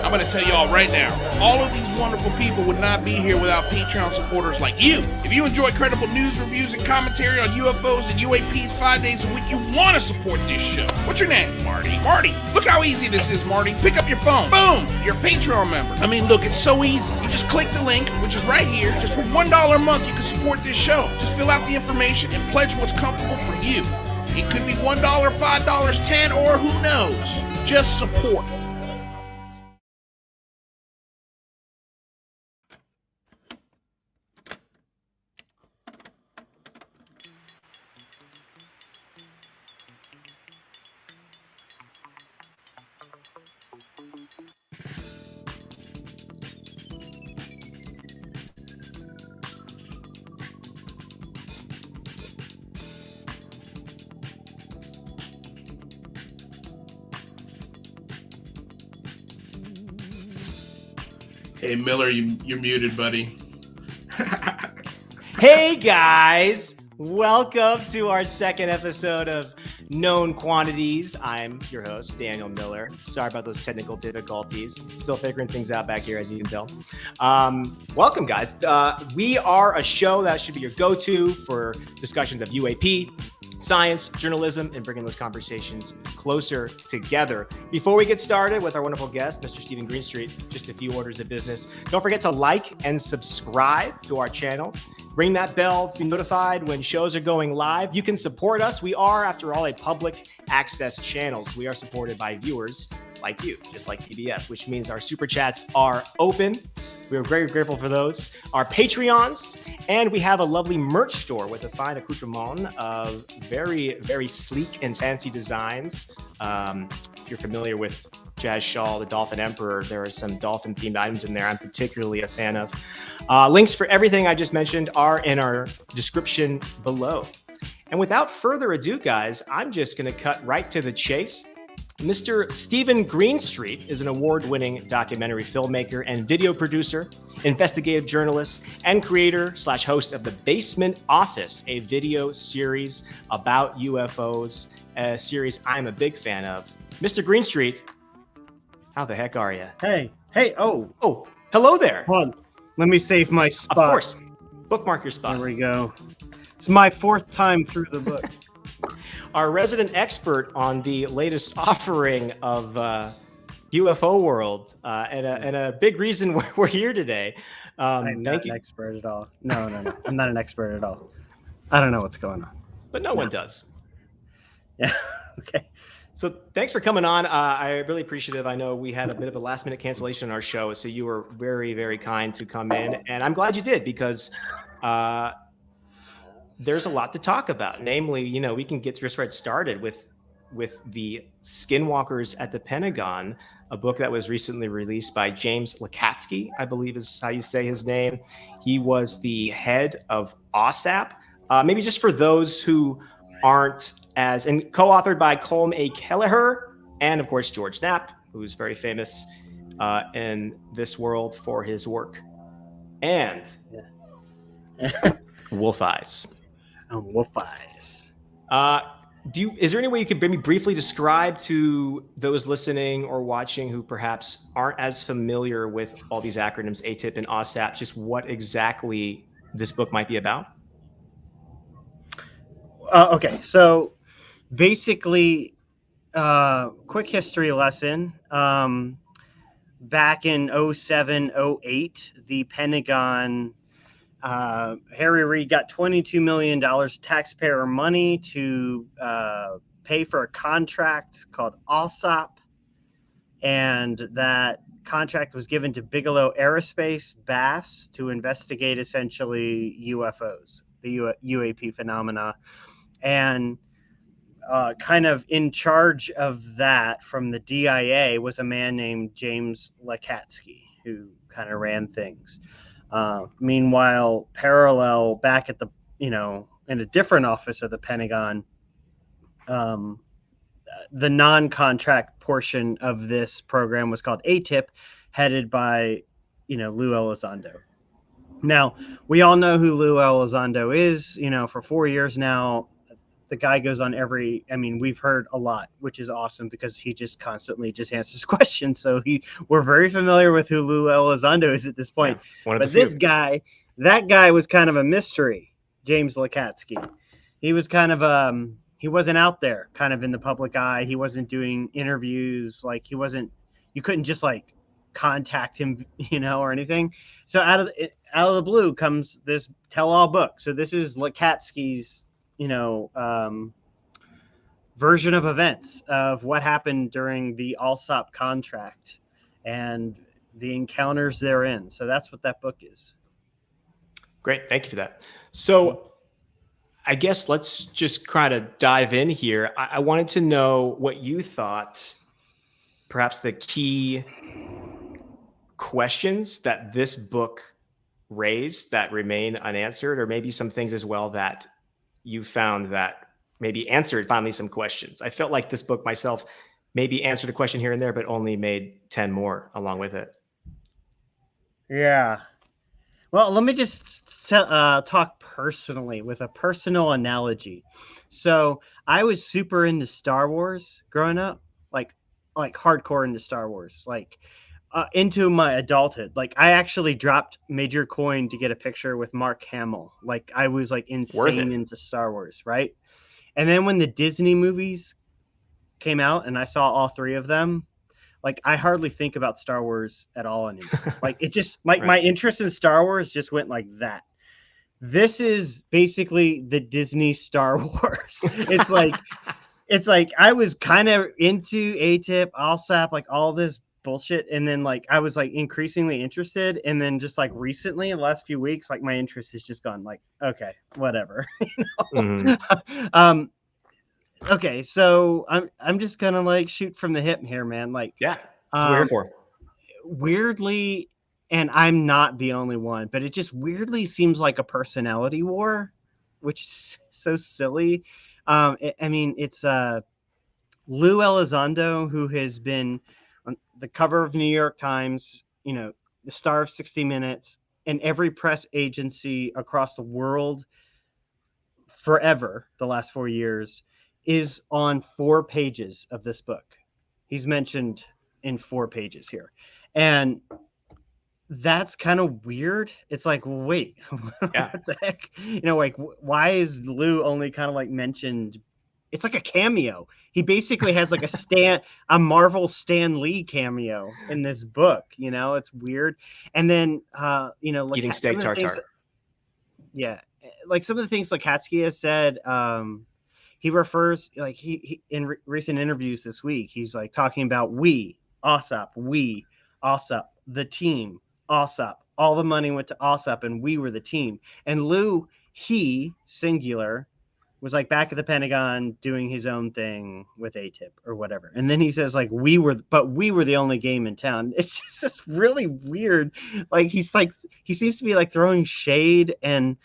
I'm going to tell you all right now, all of these wonderful people would not be here without Patreon supporters like you. If you enjoy credible news, reviews, and commentary on UFOs and UAPs 5 days a week, you want to support this show. What's your name? Marty. Marty, look how easy this is, Marty. Pick up your phone. Boom, you're a Patreon member. I mean, look, it's so easy. You just click the link, which is right here. Just for $1 a month, you can support this show. Just fill out the information and pledge what's comfortable for you. It could be $1, $5, $10, or who knows. Just support. Hey, Miller, you're muted, buddy. Hey, guys. Welcome to our second episode of Known Quantities. I'm your host, Daniel Miller. Sorry about those technical difficulties. Still figuring things out back here, as you can tell. Welcome, guys. We are a show that should be your go-to for discussions of UAP, science, journalism, and bringing those conversations closer together. Before we get started with our wonderful guest, Mr. Stephen Greenstreet, just a few orders of business. Don't forget to like and subscribe to our channel. Ring that bell to be notified when shows are going live. You can support us. We are, after all, a public access channel. So we are supported by viewers like you, just like PBS, which means our super chats are open. We are very grateful for those. Our Patreons, and we have a lovely merch store with a fine accoutrement of very, very sleek and fancy designs. If you're familiar with Jazz Shawl, the Dolphin Emperor, there are some dolphin-themed items in there I'm particularly a fan of. Links for everything I just mentioned are in our description below. And without further ado, guys, I'm just going to cut right to the chase. Mr. Stephen Greenstreet is an award-winning documentary filmmaker and video producer, investigative journalist, and creator/host of The Basement Office, a video series about UFOs, a series I'm a big fan of. Mr. Greenstreet, how the heck are you? Hey, Oh, hello there. hold on. Let me save my spot. Of course. Bookmark your spot. There we go. It's my fourth time through the book. Our resident expert on the latest offering of UFO world, and a big reason we're here today. I'm not an expert at all. No. I'm not an expert at all. I don't know what's going on. But no one does. Yeah. Okay. So thanks for coming on. I really appreciate it. I know we had a bit of a last minute cancellation on our show, so you were very, very kind to come in, and I'm glad you did because there's a lot to talk about. Namely, we can get just right started with the Skinwalkers at the Pentagon, a book that was recently released by James Lakatsky, I believe is how you say his name. He was the head of OSAP. Maybe just for those who aren't and co-authored by Colm A. Kelleher and, of course, George Knapp, who's very famous in this world for his work. And Wolf Eyes. Wolf Eyes. Is there any way you could maybe briefly describe to those listening or watching who perhaps aren't as familiar with all these acronyms, ATIP and OSAP, just what exactly this book might be about? Okay, so basically, quick history lesson. Back in 07, 08, the Pentagon, Harry Reid got $22 million taxpayer money to pay for a contract called OSAP, and that contract was given to Bigelow Aerospace, BASS, to investigate essentially UFOs, the UAP phenomena. And kind of in charge of that from the DIA was a man named James Lakatsky, who kind of ran things. Meanwhile, parallel back at the, in a different office of the Pentagon, the non-contract portion of this program was called ATIP, headed by, Lou Elizondo. Now, we all know who Lou Elizondo is. For 4 years now, the guy goes on we've heard a lot, which is awesome because he just constantly just answers questions. So we're very familiar with who Lou Elizondo is at this point. Yeah, but this guy, that guy was kind of a mystery, James Lakatsky. He was kind of, he wasn't out there kind of in the public eye. He wasn't doing interviews. Like you couldn't just like contact him, or anything. So out of the blue comes this tell-all book. So this is Lakatsky's, version of events of what happened during the Alsop contract and the encounters therein. So that's what that book is. Great. Thank you for that. So I guess let's just kind of dive in here. I wanted to know what you thought, perhaps the key questions that this book raised that remain unanswered, or maybe some things as well that you found that maybe answered finally some questions. I felt like this book myself maybe answered a question here and there, but only made 10 more along with it. Yeah. Well, let me just talk personally with a personal analogy. So I was super into Star Wars growing up, like hardcore into Star Wars, like into my adulthood. Like I actually dropped major coin to get a picture with Mark Hamill. Like I was like insane into Star Wars, right? And then when the Disney movies came out and I saw all three of them, like I hardly think about Star Wars at all anymore. Like it just my interest in Star Wars just went like that. This is basically the Disney Star Wars. It's like I was kind of into ATIP, ALSAP, like all this bullshit, and then like I was like increasingly interested, and then just like recently in the last few weeks, like my interest has just gone like, okay, whatever. Okay, so I'm just gonna like shoot from the hip here, man. Like, that's what we're here for. Weirdly, and I'm not the only one, but it just weirdly seems like a personality war, which is so silly. It's Lou Elizondo, who has been on the cover of New York Times, the star of 60 Minutes, and every press agency across the world forever, the last 4 years, is on 4 pages of this book. He's mentioned in 4 pages here. And that's kind of weird. It's like, wait, what the heck? Why is Lou only kind of like mentioned? It's like a cameo. He basically has like a Marvel Stan Lee cameo in this book. It's weird. And then, like eating steak tartare. Like some of the things Lakatsky has said, he refers, like he in recent interviews this week, he's like talking about ALSOP, the team, ALSOP, all the money went to ALSOP and we were the team. And Lou, he, singular, was like back at the Pentagon doing his own thing with ATIP or whatever. And then he says like, we were the only game in town. It's just really weird. Like he seems to be like throwing shade, and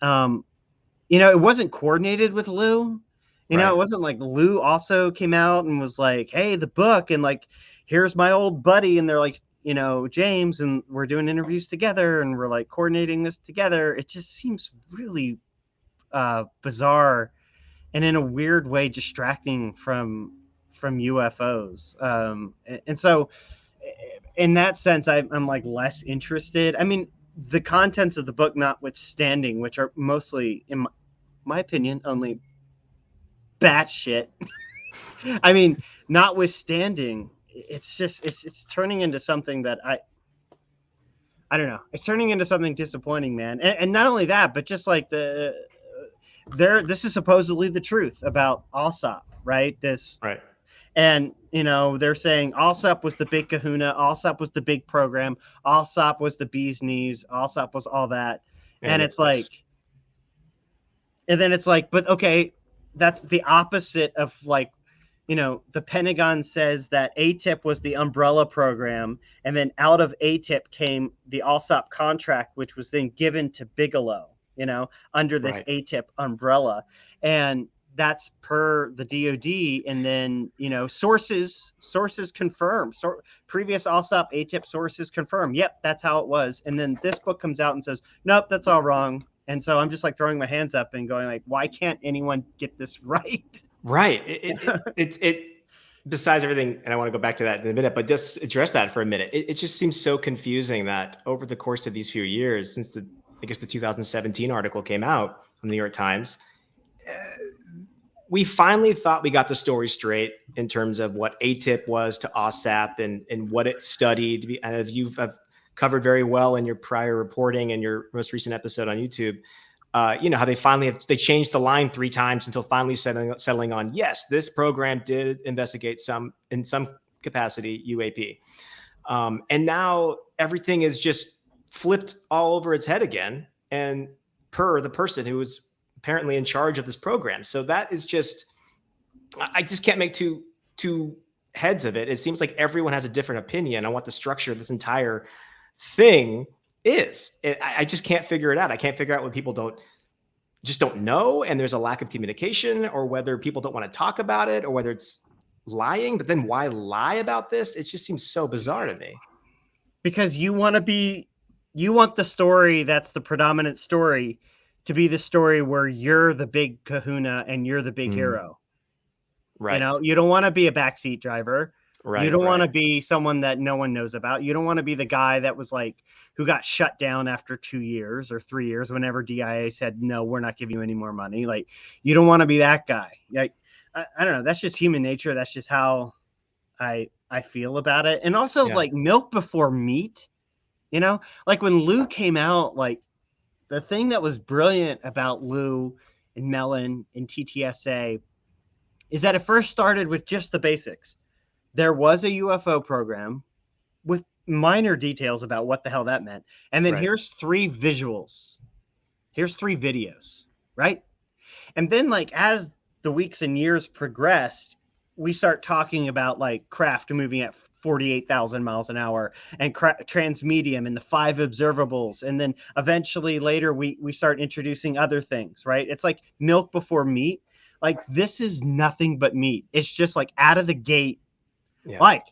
it wasn't coordinated with Lou. It wasn't like Lou also came out and was like, hey, the book, and like, here's my old buddy. And they're like, James, and we're doing interviews together and we're like coordinating this together. It just seems really bizarre and in a weird way distracting from UFOs. And so in that sense, I'm like less interested. I mean, the contents of the book notwithstanding, which are mostly, in my opinion, only batshit. I mean, notwithstanding, it's turning into something that I don't know. It's turning into something disappointing, man. And not only that, but just like this is supposedly the truth about ALSOP, right? And they're saying ALSOP was the big kahuna, ALSOP was the big program, ALSOP was the bee's knees, ALSOP was all that. And it's like, and then it's like, but okay, that's the opposite of like, the Pentagon says that ATIP was the umbrella program, and then out of ATIP came the ALSOP contract, which was then given to Bigelow, under this ATIP umbrella. And that's per the DOD. And then, sources confirm. Previous ALSOP ATIP sources confirm. Yep, that's how it was. And then this book comes out and says, nope, that's all wrong. And so I'm just like throwing my hands up and going like, why can't anyone get this right? Right. It besides everything, and I want to go back to that in a minute, but just address that for a minute. It just seems so confusing that over the course of these few years, since I guess the 2017 article came out from the New York Times, we finally thought we got the story straight in terms of what ATIP was to OSAP and what it studied. And as you've covered very well in your prior reporting and your most recent episode on YouTube, how they changed the line 3 times until finally settling on, yes, this program did investigate in some capacity UAP. And now everything is just flipped all over its head again. And per the person who was apparently in charge of this program. So that is I just can't make two heads of it. It seems like everyone has a different opinion on what the structure of this entire thing is. I just can't figure it out. I can't figure out what people don't know. And there's a lack of communication, or whether people don't want to talk about it, or whether it's lying. But then why lie about this? It just seems so bizarre to me. Because you want the story that's the predominant story to be the story where you're the big kahuna and you're the big hero. Right. You don't want to be a backseat driver. Right. You don't want to be someone that no one knows about. You don't want to be the guy that was like, who got shut down after 2 years or 3 years, whenever DIA said, no, we're not giving you any more money. Like, you don't want to be that guy. Like, I don't know. That's just human nature. That's just how I feel about it. And also like milk before meat, like when Lou came out, like, the thing that was brilliant about Lou and Mellon and TTSA is that it first started with just the basics. There was a UFO program with minor details about what the hell that meant. And then here's 3 visuals. Here's 3 videos, right? And then like as the weeks and years progressed, we start talking about like craft moving at 48,000 miles an hour and transmedium and the 5 observables. And then eventually later we start introducing other things, right? It's like milk before meat. Like, this is nothing but meat. It's just like out of the gate. Yeah. Like,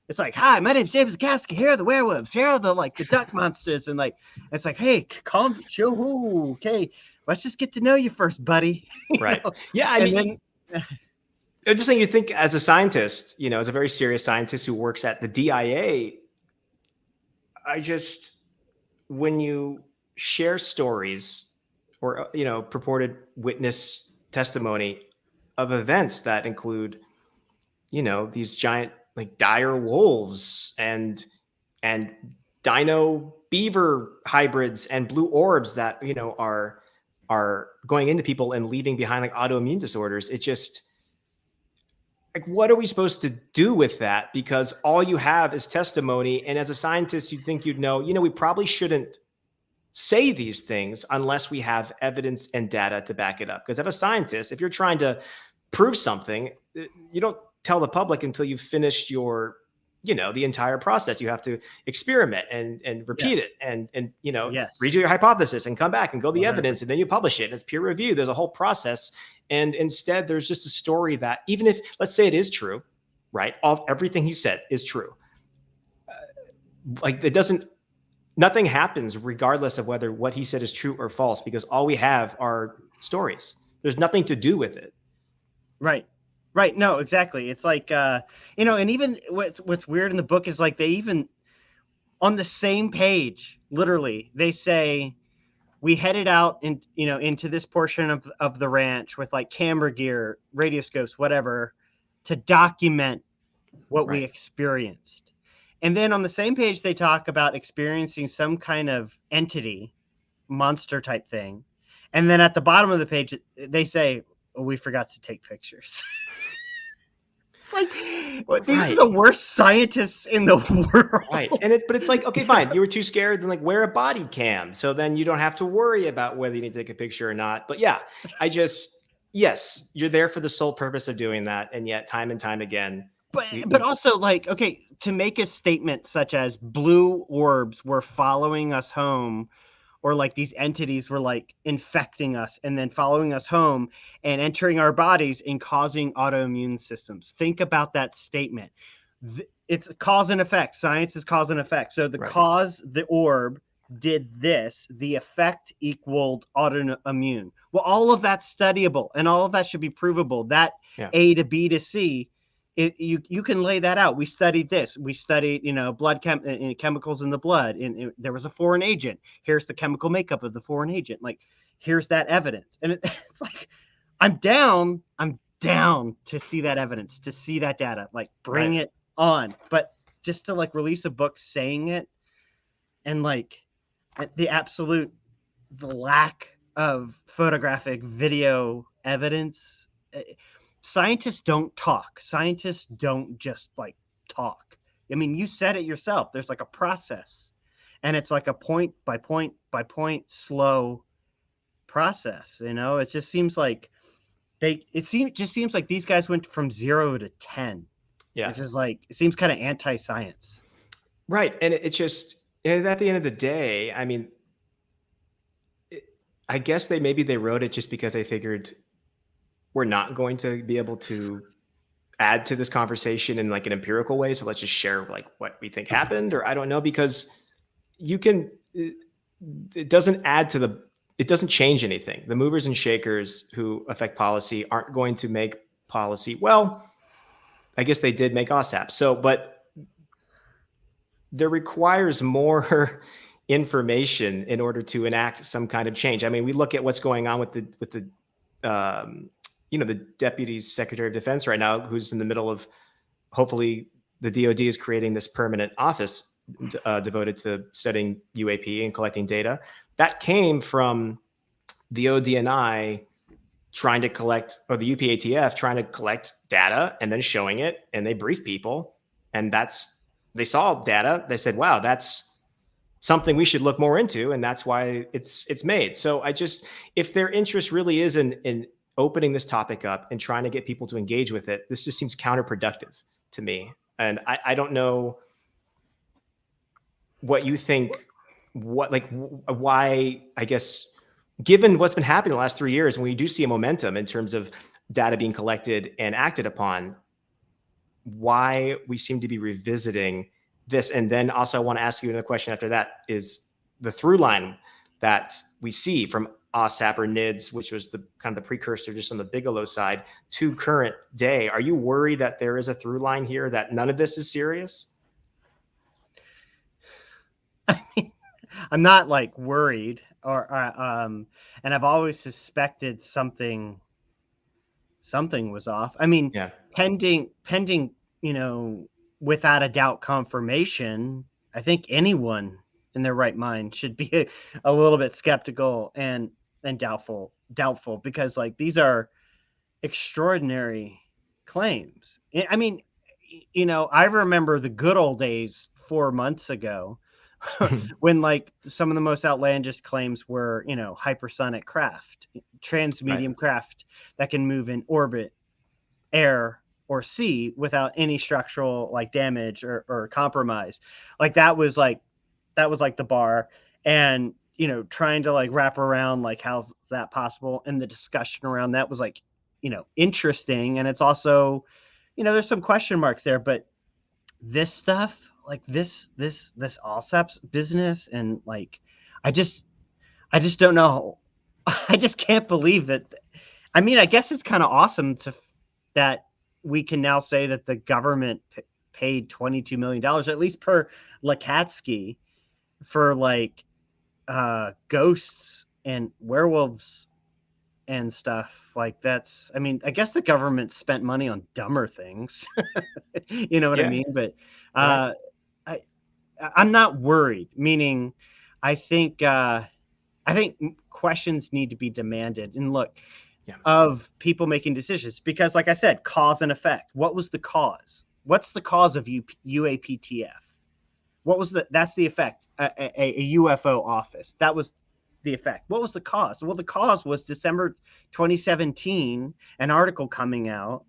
it's like, hi, my name's James Kasky. Here are the werewolves. Here are the duck monsters. And like, it's like, hey, calm, chill. Okay, let's just get to know you first, buddy. Right. Yeah. I mean, I'm just saying, you think as a scientist, as a very serious scientist who works at the DIA, when you share stories or, purported witness testimony of events that include, these giant like dire wolves and dino beaver hybrids and blue orbs that, are going into people and leaving behind like autoimmune disorders. It just, like, what are we supposed to do with that? Because all you have is testimony. And as a scientist, you'd think you'd know, we probably shouldn't say these things unless we have evidence and data to back it up. Because as a scientist, if you're trying to prove something, you don't tell the public until you've finished your, the entire process. You have to experiment and repeat it and redo your hypothesis and come back and go the evidence, and then you publish it and it's peer reviewed. There's a whole process. And instead there's just a story that, even if, let's say it is true, right? Everything he said is true. Nothing happens regardless of whether what he said is true or false, because all we have are stories. There's nothing to do with it. Right. No, exactly. It's like, and even what's weird in the book is like, they even on the same page, literally, they say, we headed out into this portion of the ranch with like camera gear, radioscopes, whatever, to document what we experienced. And then on the same page, they talk about experiencing some kind of entity, monster type thing. And then at the bottom of the page, they say, we forgot to take pictures. It's like, these are the worst scientists in the world. Right. But it's like, okay, fine. You were too scared, then like wear a body cam. So then you don't have to worry about whether you need to take a picture or not. But yeah, yes, you're there for the sole purpose of doing that. And yet time and time again. But also like, okay, to make a statement such as blue orbs were following us home, or like these entities were like infecting us and then following us home and entering our bodies and causing autoimmune systems. Think about that statement. It's cause and effect. Science is cause and effect. So the cause, the orb, did this, the effect equaled autoimmune. Well, all of that's studyable and all of that should be provable. That A to B to C, you can lay that out. We studied this. We studied, blood chemicals in the blood. And there was a foreign agent. Here's the chemical makeup of the foreign agent. Like, here's that evidence. And it's like, I'm down to see that evidence, to see that data, like bring it on. But just to like release a book saying it, and like the lack of photographic video evidence. Scientists don't talk. Scientists don't just like talk. I mean, you said it yourself. There's like a process, and it's like a point by point by point slow process. It just seems like just seems like these guys went from 0 to 10. Yeah, which is like, it seems kind of anti-science. Right, and it just. And at the end of the day, I mean, I guess they wrote it just because they figured we're not going to be able to add to this conversation in like an empirical way. So let's just share like what we think happened, or I don't know, because it doesn't it doesn't change anything. The movers and shakers who affect policy aren't going to make policy. Well, I guess they did make OSAP. So, but there requires more information in order to enact some kind of change. I mean, we look at what's going on with the Deputy Secretary of Defense right now, who's in the middle of, hopefully the DOD is creating this permanent office devoted to studying UAP and collecting data. That came from the ODNI trying to collect, or the UPATF trying to collect data and then showing it, and they brief people, and they saw data. They said, wow, that's something we should look more into. And that's why it's made. So if their interest really is in opening this topic up and trying to get people to engage with it, this just seems counterproductive to me. And I don't know what you think, why, I guess, given what's been happening the last 3 years, when we do see a momentum in terms of data being collected and acted upon, why we seem to be revisiting this. And then also I want to ask you another question after that, is the through line that we see from OSAP or NIDS, which was the kind of the precursor just on the Bigelow side, to current day. Are you worried that there is a through line here, that none of this is serious? I mean, I'm not like worried and I've always suspected something was off. I mean, pending, without a doubt confirmation, I think anyone in their right mind should be a little bit skeptical and doubtful, because like these are extraordinary claims. I mean, I remember the good old days 4 months ago when like some of the most outlandish claims were, hypersonic craft, transmedium craft that can move in orbit, air, or sea without any structural like damage or compromise. Like that was like the bar, and trying to like wrap around like how's that possible, and the discussion around that was like interesting, and it's also there's some question marks there. But this stuff, like this OSAP's business, and like I just don't know. I just can't believe that. I mean, I guess it's kind of awesome that we can now say that the government paid $22 million, at least per Lakatsky, for like ghosts and werewolves and stuff. Like that's, I mean, I guess the government spent money on dumber things. You know what I mean? But I'm not worried, meaning I think questions need to be demanded. And look, of people making decisions, because like I said, cause and effect. What was the cause? What's the cause of UAPTF? That's the effect. A UFO office. That was the effect. What was the cause? Well, the cause was December 2017, an article coming out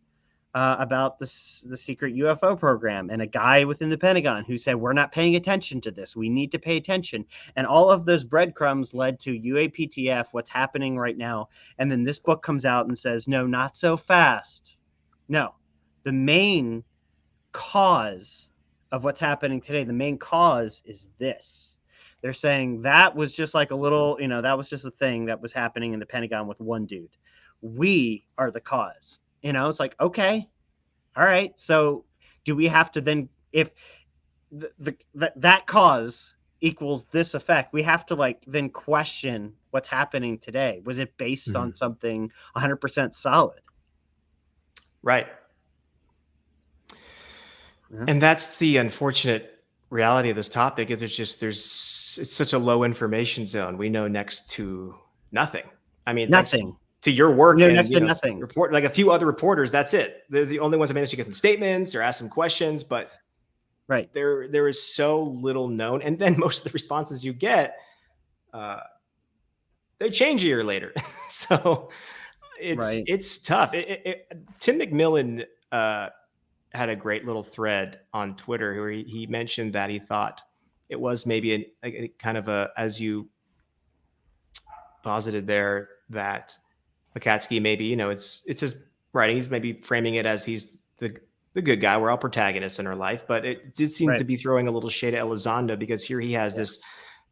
about the secret UFO program, and a guy within the Pentagon who said, we're not paying attention to this. We need to pay attention. And all of those breadcrumbs led to UAPTF, what's happening right now. And then this book comes out and says, no, not so fast. No, the main cause of what's happening today, the main cause is this. They're saying that was just like a little, that was just a thing that was happening in the Pentagon with one dude. We are the cause. It's like, okay, all right. So do we have to then, if that cause equals this effect, we have to like then question what's happening today. Was it based on something 100% solid? Right. Yeah. And that's the unfortunate reality of this topic. Is it's such a low information zone. We know next to nothing. I mean, nothing. To your work and next to nothing. Report like a few other reporters. That's it. They're the only ones that managed to get some statements or ask some questions, but right there is so little known. And then most of the responses you get, they change a year later. So it's tough. Tim McMillan had a great little thread on Twitter where he mentioned that he thought it was maybe a kind of as you posited there, that Lakatsky maybe, it's his writing. He's maybe framing it as he's the good guy. We're all protagonists in our life, but it did seem to be throwing a little shade at Elizondo, because here he has this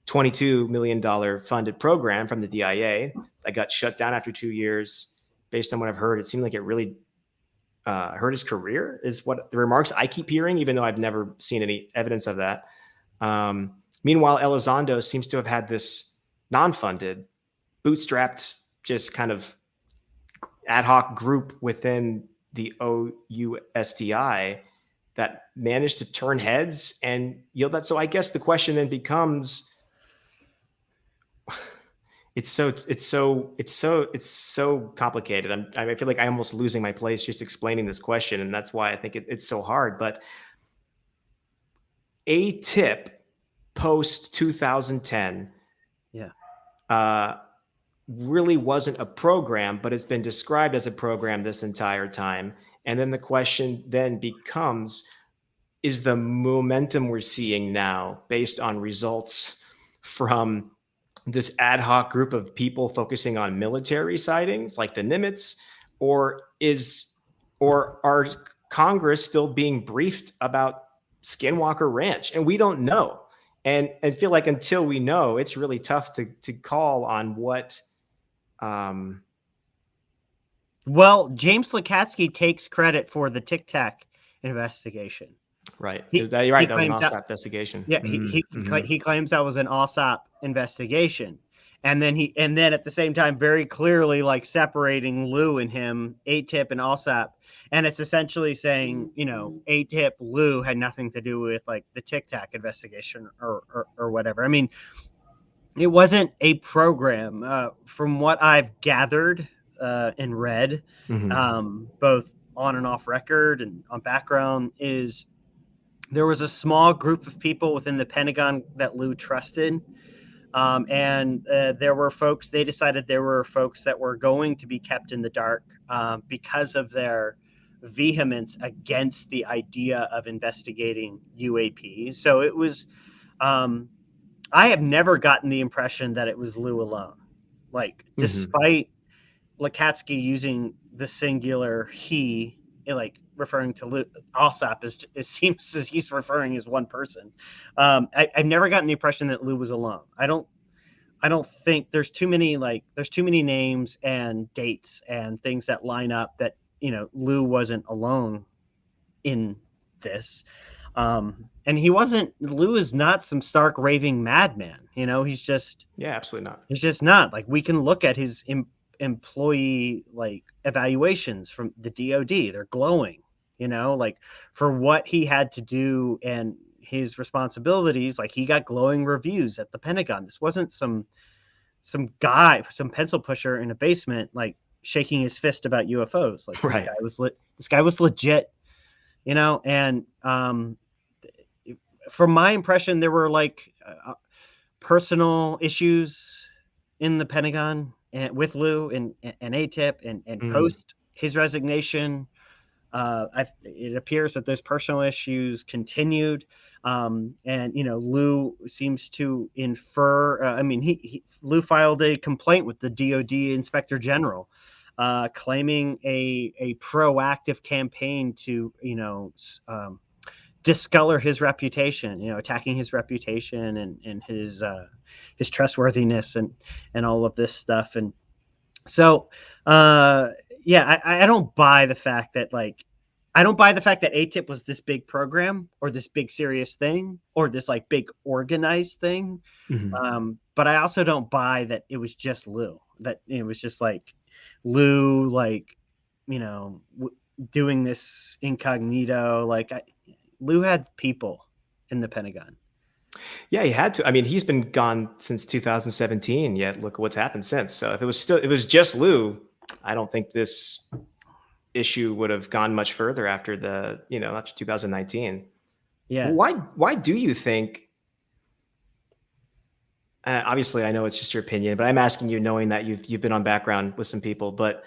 $22 million funded program from the DIA that got shut down after 2 years. Based on what I've heard, it seemed like it really hurt his career, is what the remarks I keep hearing, even though I've never seen any evidence of that. Meanwhile, Elizondo seems to have had this non-funded, bootstrapped, just kind of ad hoc group within the OUSDI that managed to turn heads and yield that. So I guess the question then becomes, it's so complicated. I feel like I'm almost losing my place just explaining this question, and that's why I think it's so hard. But a tip post 2010, really wasn't a program, but it's been described as a program this entire time. And then the question then becomes, is the momentum we're seeing now based on results from this ad hoc group of people focusing on military sightings like the Nimitz, or are Congress still being briefed about Skinwalker Ranch? And we don't know. And I feel like until we know, it's really tough to call on what. Well, James Lakatsky takes credit for the Tic Tac investigation. Right. You're right. That was an OSAP investigation. Yeah. He claims that was an OSAP investigation. And then at the same time, very clearly, like separating Lou and him, ATIP and OSAP. And it's essentially saying, ATIP, Lou had nothing to do with like the Tic Tac investigation or whatever. I mean, it wasn't a program. From what I've gathered and read, both on and off record and on background, is there was a small group of people within the Pentagon that Lou trusted. And they decided there were folks that were going to be kept in the dark because of their vehemence against the idea of investigating UAPs. So it was, I have never gotten the impression that it was Lou alone. Like, despite Lakatsky using the singular he, like referring to Lou, OSAP it seems as he's referring as one person. I've never gotten the impression that Lou was alone. I don't think there's too many names and dates and things that line up that, Lou wasn't alone in this. And Lou is not some stark raving madman. He's just, absolutely not. He's just not. Like, we can look at his employee like evaluations from the DOD. They're glowing, like for what he had to do and his responsibilities. Like, he got glowing reviews at the Pentagon. This wasn't some guy, some pencil pusher in a basement, like shaking his fist about UFOs. Like, this guy was legit, and from my impression, there were like personal issues in the Pentagon and with Lou and ATIP and post his resignation. It appears that those personal issues continued. And, Lou seems to infer, Lou filed a complaint with the DOD Inspector General, claiming a proactive campaign to discolor his reputation, attacking his reputation and his trustworthiness and all of this stuff. And so, yeah, I don't buy the fact that ATIP was this big program or this big serious thing or this like big organized thing. But I also don't buy that it was just Lou, that it was just like Lou, like, doing this incognito. Like Lou had people in the Pentagon. Yeah, he had to. I mean, he's been gone since 2017. Yet look what's happened since. So if it was just Lou, I don't think this issue would have gone much further after after 2019. Yeah. Why do you think? Obviously, I know it's just your opinion, but I'm asking you, knowing that you've been on background with some people. But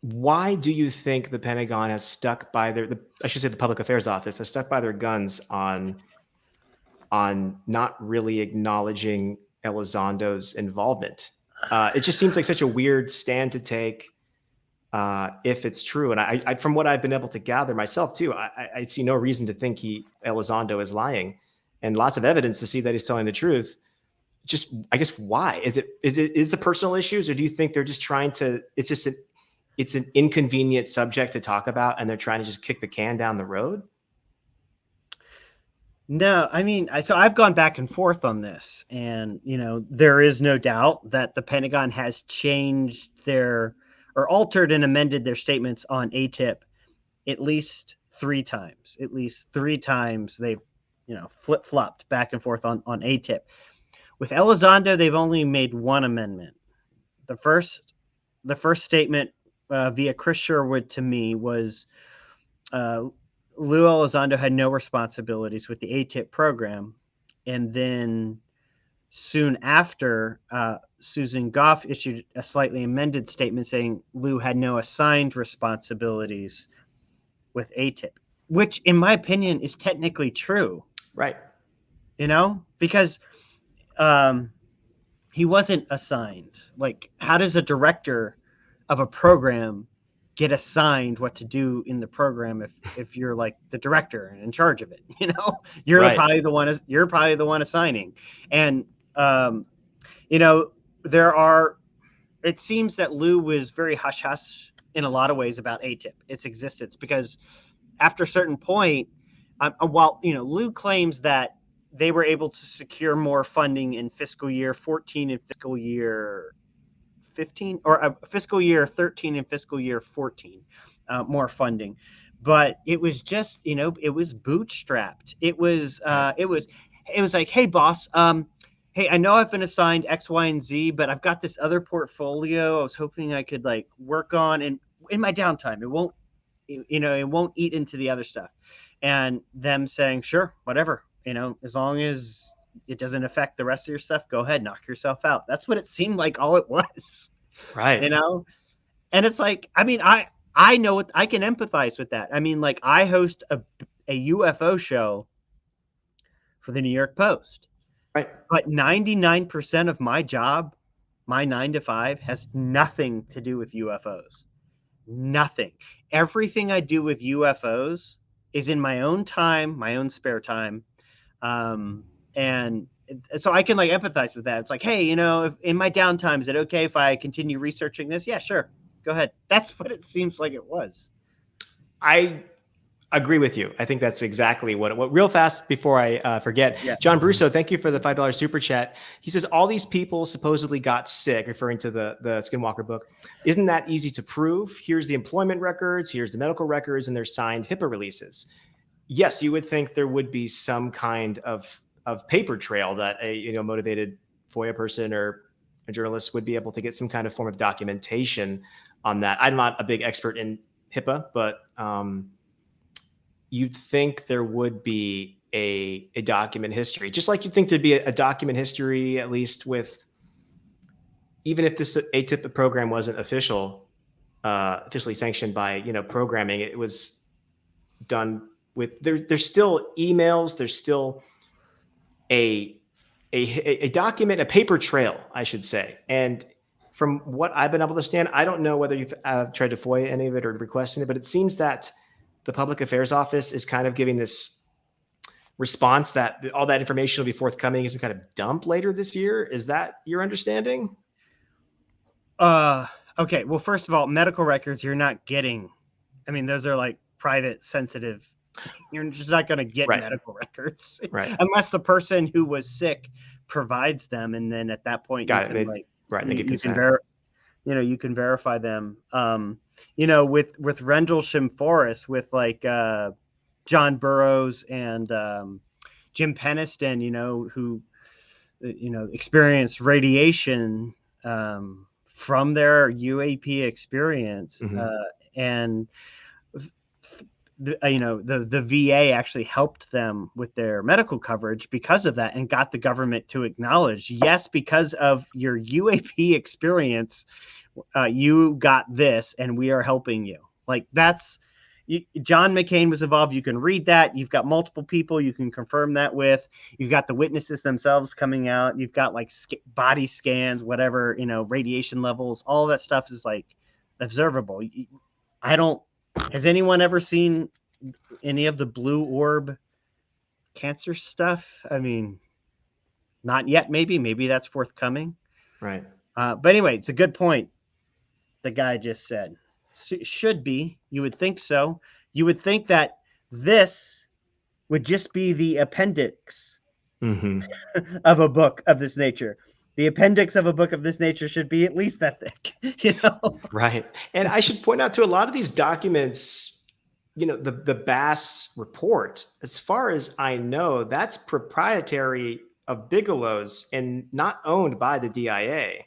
why do you think the Pentagon has stuck by I should say the Public Affairs Office has stuck by their guns on not really acknowledging Elizondo's involvement? It just seems like such a weird stand to take if it's true. And I from what I've been able to gather myself too, I see no reason to think Elizondo is lying, and lots of evidence to see that he's telling the truth. Just, I guess, why? Is the personal issues, or do you think they're just trying to, it's an inconvenient subject to talk about and they're trying to just kick the can down the road? No, I mean, so I've gone back and forth on this, and, there is no doubt that the Pentagon has changed or altered and amended their statements on ATIP at least three times. At least three times they've, flip-flopped back and forth on ATIP. With Elizondo, they've only made one amendment. The first statement via Chris Sherwood to me was Lou Elizondo had no responsibilities with the ATIP program. And then soon after, Susan Goff issued a slightly amended statement saying Lou had no assigned responsibilities with ATIP, which in my opinion is technically true. Right. Because he wasn't assigned. Like, how does a director of a program get assigned what to do in the program if you're like the director and in charge of it? You're right. probably the one assigning. And it seems that Lou was very hush hush in a lot of ways about ATIP, its existence, because after a certain point, while Lou claims that they were able to secure more funding in fiscal year 14 and fiscal year 15, or fiscal year 13 and fiscal year 14, more funding, but it was just it was bootstrapped. It was like, hey boss, hey, I know I've been assigned X, Y, and Z, but I've got this other portfolio I was hoping I could like work on, and in my downtime it won't eat into the other stuff. And them saying, sure, whatever, as long as it doesn't affect the rest of your stuff, go ahead, knock yourself out. That's what it seemed like all it was. Right. And it's like, I mean, I know what I can empathize with that. I mean, like, I host a UFO show for the New York Post. Right. But 99% of my job, my 9 to 5, has nothing to do with UFOs. Nothing. Everything I do with UFOs is in my own time, my own spare time. And so I can like empathize with that. It's like, hey, if in my downtime, is it okay if I continue researching this? Yeah, sure. Go ahead. That's what it seems like it was. I agree with you. I think that's exactly what real fast before I forget. Yeah. John Brusso, thank you for the $5 super chat. He says, all these people supposedly got sick, referring to the Skinwalker book. Isn't that easy to prove? Here's the employment records, here's the medical records, and their signed HIPAA releases. Yes, you would think there would be some kind of paper trail that a motivated FOIA person or a journalist would be able to get some kind of form of documentation on that. I'm not a big expert in HIPAA, but you'd think there would be a document history, just like you'd think there'd be a document history, at least with, even if this ATIP program wasn't officially sanctioned by programming, it was done with there's still emails, there's still a document, a paper trail, I should say. And from what I've been able to understand, I don't know whether you've tried to FOIA any of it or request it, but it seems that the Public Affairs Office is kind of giving this response that all that information will be forthcoming as a kind of dump later this year. Is that your understanding? Okay. Well, first of all, medical records you're not getting. I mean, those are like private, sensitive. You're just not going to get medical records, unless the person who was sick provides them, and then at that point, they get consent. You can verify them. With Rendlesham Forest, with like John Burroughs and Jim Peniston, who experienced radiation from their UAP experience, and the VA actually helped them with their medical coverage because of that, and got the government to acknowledge, yes, because of your UAP experience, you got this, and we are helping you. Like John McCain was involved. You can read that. You've got multiple people you can confirm that with. You've got the witnesses themselves coming out. You've got like body scans, whatever, radiation levels. All that stuff is like observable. Has anyone ever seen any of the blue orb cancer stuff? I mean, not yet. Maybe that's forthcoming. Right. But anyway, it's a good point the guy just said. Should be. You would think so. You would think that this would just be the appendix of a book of this nature. The appendix of a book of this nature should be at least that thick, Right. And I should point out to a lot of these documents, the Bass report, as far as I know, that's proprietary of Bigelow's and not owned by the DIA.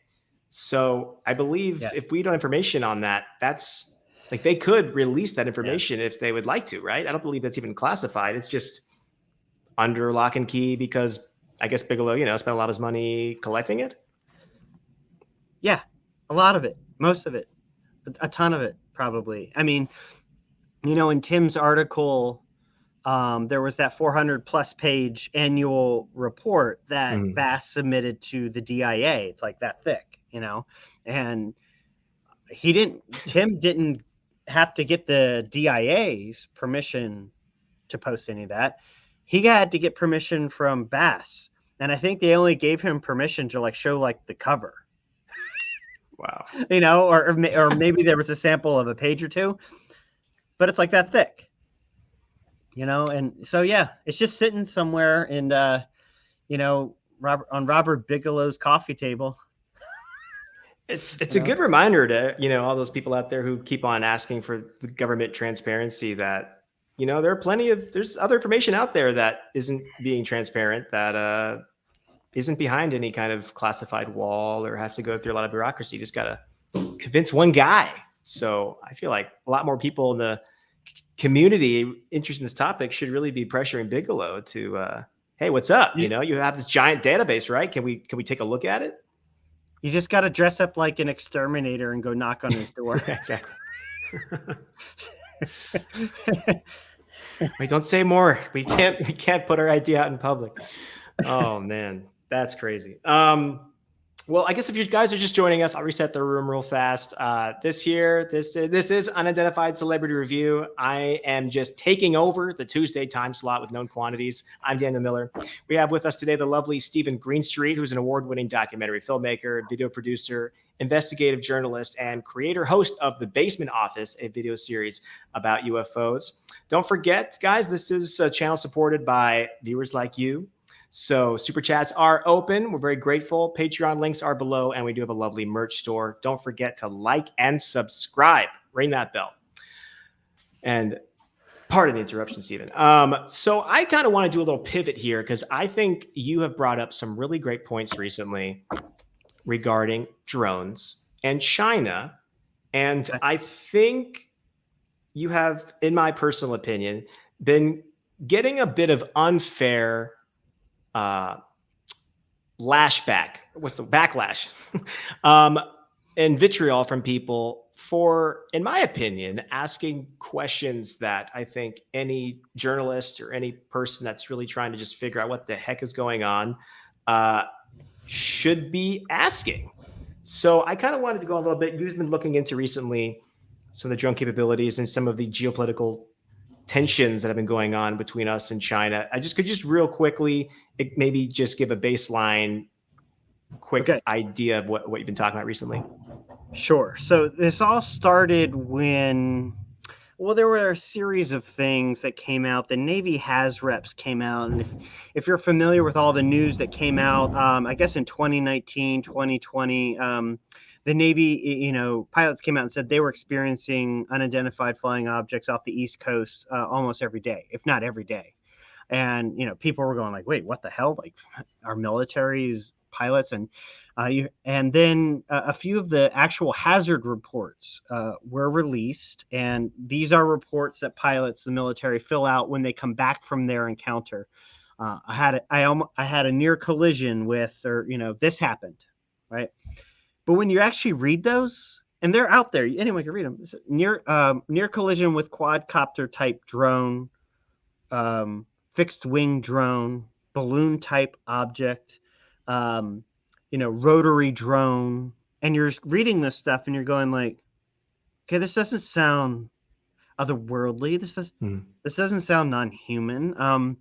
So I believe if we don't have information on that, that's like they could release that information if they would like to, right? I don't believe that's even classified. It's just under lock and key because I guess Bigelow, spent a lot of his money collecting it. Yeah, a lot of it, most of it, a ton of it, probably. I mean, in Tim's article, there was that 400 plus page annual report that Bass submitted to the DIA. It's like that thick, and Tim didn't have to get the DIA's permission to post any of that. He had to get permission from Bass, and I think they only gave him permission to like show like the cover. Wow. Or maybe there was a sample of a page or two, but it's like that thick, and so it's just sitting somewhere in on Robert Bigelow's coffee table. It's a good reminder to all those people out there who keep on asking for the government transparency that there are there's other information out there that isn't being transparent, that isn't behind any kind of classified wall or has to go through a lot of bureaucracy. You just got to convince one guy. So I feel like a lot more people in the community interested in this topic should really be pressuring Bigelow to, hey, what's up? You have this giant database, right? Can we take a look at it? You just got to dress up like an exterminator and go knock on his door. Exactly. Wait, don't say more. We can't put our idea out in public. Oh man, that's crazy. Well, I guess if you guys are just joining us, I'll reset the room real fast. This is Unidentified Celebrity Review. I am just taking over the Tuesday time slot with Known Quantities. I'm Daniel Miller. We have with us today the lovely Stephen Greenstreet, who's an award-winning documentary filmmaker, video producer, investigative journalist, and host of The Basement Office, a video series about UFOs. Don't forget, guys, this is a channel supported by viewers like you. So super chats are open. We're very grateful. Patreon links are below, and we do have a lovely merch store. Don't forget to like and subscribe. Ring that bell. And pardon the interruption, Stephen. So I kind of want to do a little pivot here because I think you have brought up some really great points recently regarding drones and China. And I think you have, in my personal opinion, been getting a bit of unfair backlash and vitriol from people for, in my opinion, asking questions that I think any journalist or any person that's really trying to just figure out what the heck is going on should be asking. So I kind of wanted to go a little bit. You've been looking into recently some of the drone capabilities and some of the geopolitical tensions that have been going on between us and China. Could just real quickly, maybe just give a baseline, quick idea of what you've been talking about recently. Sure. So this all started when, well, there were a series of things that came out. The Navy HAZREPs came out. And if you're familiar with all the news that came out, I guess in 2019, 2020, the Navy, pilots came out and said they were experiencing unidentified flying objects off the East Coast almost every day, if not every day. And, people were going like, wait, what the hell? Like, our military's pilots? And then a few of the actual hazard reports were released. And these are reports that pilots, the military, fill out when they come back from their encounter. I had a near collision with, or, this happened, right? But when you actually read those, and they're out there, anyone can read them. It's near collision with quadcopter type drone, fixed wing drone, balloon type object, rotary drone. And you're reading this stuff and you're going like, okay, this doesn't sound otherworldly. This doesn't sound non-human.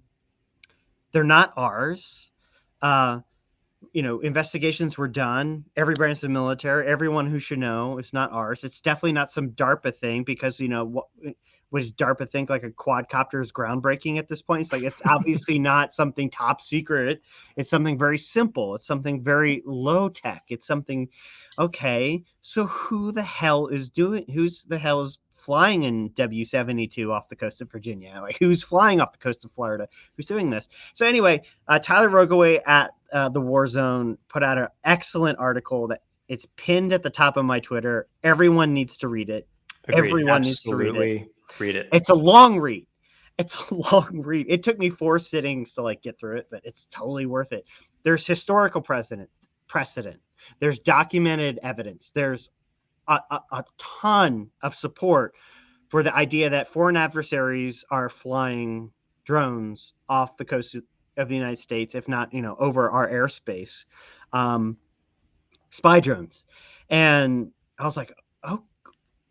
They're not ours. Investigations were done. Every branch of the military, everyone who should know, it's not ours. It's definitely not some DARPA thing because, what does DARPA think, like a quadcopter is groundbreaking at this point? It's like, it's obviously not something top secret. It's something very simple. It's something very low tech. It's something, okay, so who's the hell is flying in W-72 off the coast of Virginia? Like, who's flying off the coast of Florida? Who's doing this? So anyway, Tyler Rogaway at the War Zone put out an excellent article that it's pinned at the top of my Twitter. Everyone needs to read it. Agreed. Everyone needs to read it. Read it. It's a long read. It took me 4 sittings to get through it, but it's totally worth it. There's historical precedent. There's documented evidence. There's a ton of support for the idea that foreign adversaries are flying drones off the coast of the United States, if not, over our airspace, spy drones. And I was like, oh,